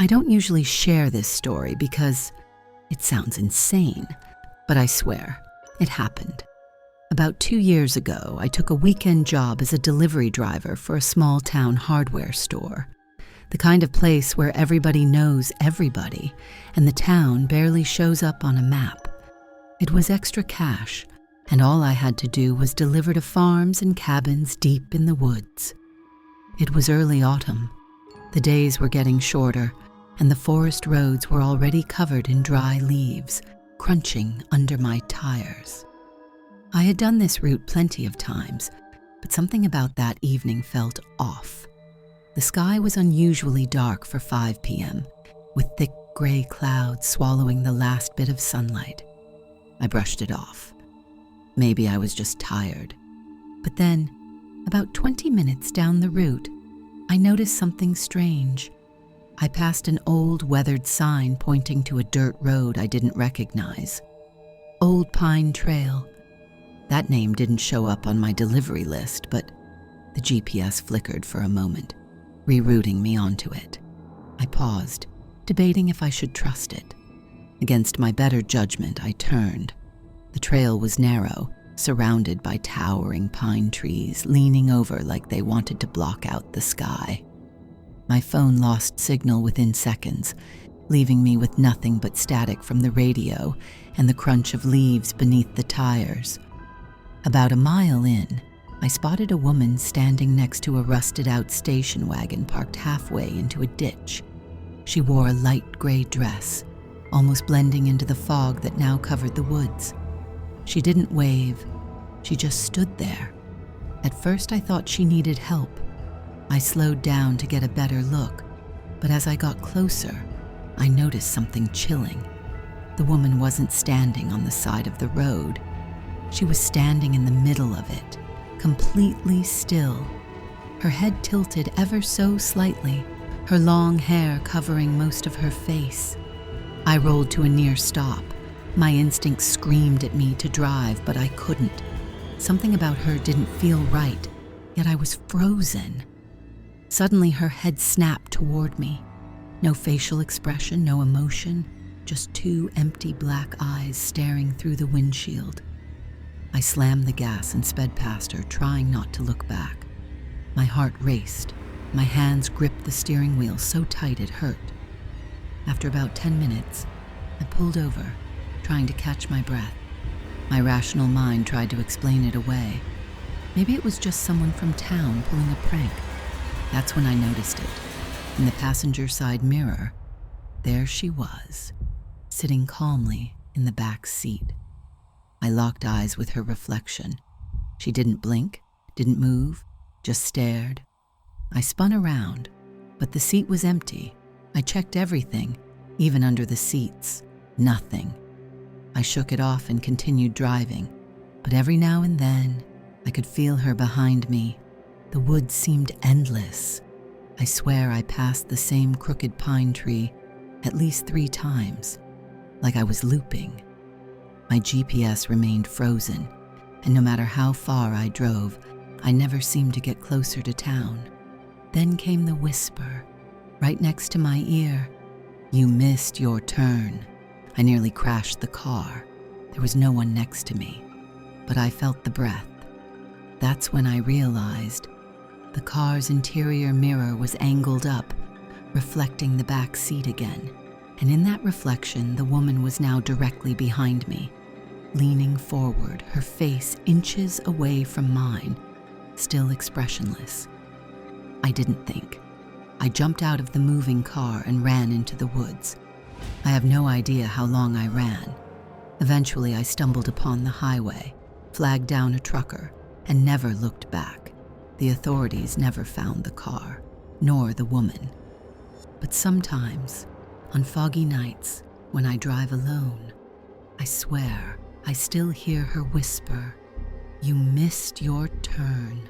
I don't usually share this story because it sounds insane, but I swear, it happened. About 2 years ago, I took a weekend job as a delivery driver for a small-town hardware store. The kind of place where everybody knows everybody, and the town barely shows up on a map. It was extra cash, and all I had to do was deliver to farms and cabins deep in the woods. It was early autumn. The days were getting shorter, and the forest roads were already covered in dry leaves, crunching under my tires. I had done this route plenty of times, but something about that evening felt off. The sky was unusually dark for 5 p.m., with thick gray clouds swallowing the last bit of sunlight. I brushed it off. Maybe I was just tired. But then, about 20 minutes down the route, I noticed something strange. I passed an old, weathered sign pointing to a dirt road I didn't recognize. Old Pine Trail. That name didn't show up on my delivery list, but the GPS flickered for a moment, rerouting me onto it. I paused, debating if I should trust it. Against my better judgment, I turned. The trail was narrow, surrounded by towering pine trees, leaning over like they wanted to block out the sky. My phone lost signal within seconds, leaving me with nothing but static from the radio and the crunch of leaves beneath the tires. About a mile in, I spotted a woman standing next to a rusted-out station wagon parked halfway into a ditch. She wore a light gray dress, almost blending into the fog that now covered the woods. She didn't wave. She just stood there. At first, I thought she needed help. I slowed down to get a better look, but as I got closer, I noticed something chilling. The woman wasn't standing on the side of the road. She was standing in the middle of it, completely still. Her head tilted ever so slightly, her long hair covering most of her face. I rolled to a near stop. My instincts screamed at me to drive, but I couldn't. Something about her didn't feel right, yet I was frozen. Suddenly, her head snapped toward me. No facial expression, no emotion, just 2 empty black eyes staring through the windshield. I slammed the gas and sped past her, trying not to look back. My heart raced. My hands gripped the steering wheel so tight it hurt. After about 10 minutes, I pulled over, trying to catch my breath. My rational mind tried to explain it away. Maybe it was just someone from town pulling a prank. That's when I noticed it. In the passenger side mirror, there she was, sitting calmly in the back seat. I locked eyes with her reflection. She didn't blink, didn't move, just stared. I spun around, but the seat was empty. I checked everything, even under the seats. Nothing. I shook it off and continued driving, but every now and then, I could feel her behind me. The woods seemed endless. I swear I passed the same crooked pine tree at least 3 times, like I was looping. My GPS remained frozen, and no matter how far I drove, I never seemed to get closer to town. Then came the whisper, right next to my ear. "You missed your turn." I nearly crashed the car. There was no one next to me, but I felt the breath. That's when I realized the car's interior mirror was angled up, reflecting the back seat again. And in that reflection, the woman was now directly behind me, leaning forward, her face inches away from mine, still expressionless. I didn't think. I jumped out of the moving car and ran into the woods. I have no idea how long I ran. Eventually, I stumbled upon the highway, flagged down a trucker, and never looked back. The authorities never found the car, nor the woman. But sometimes, on foggy nights, when I drive alone, I swear I still hear her whisper, "You missed your turn."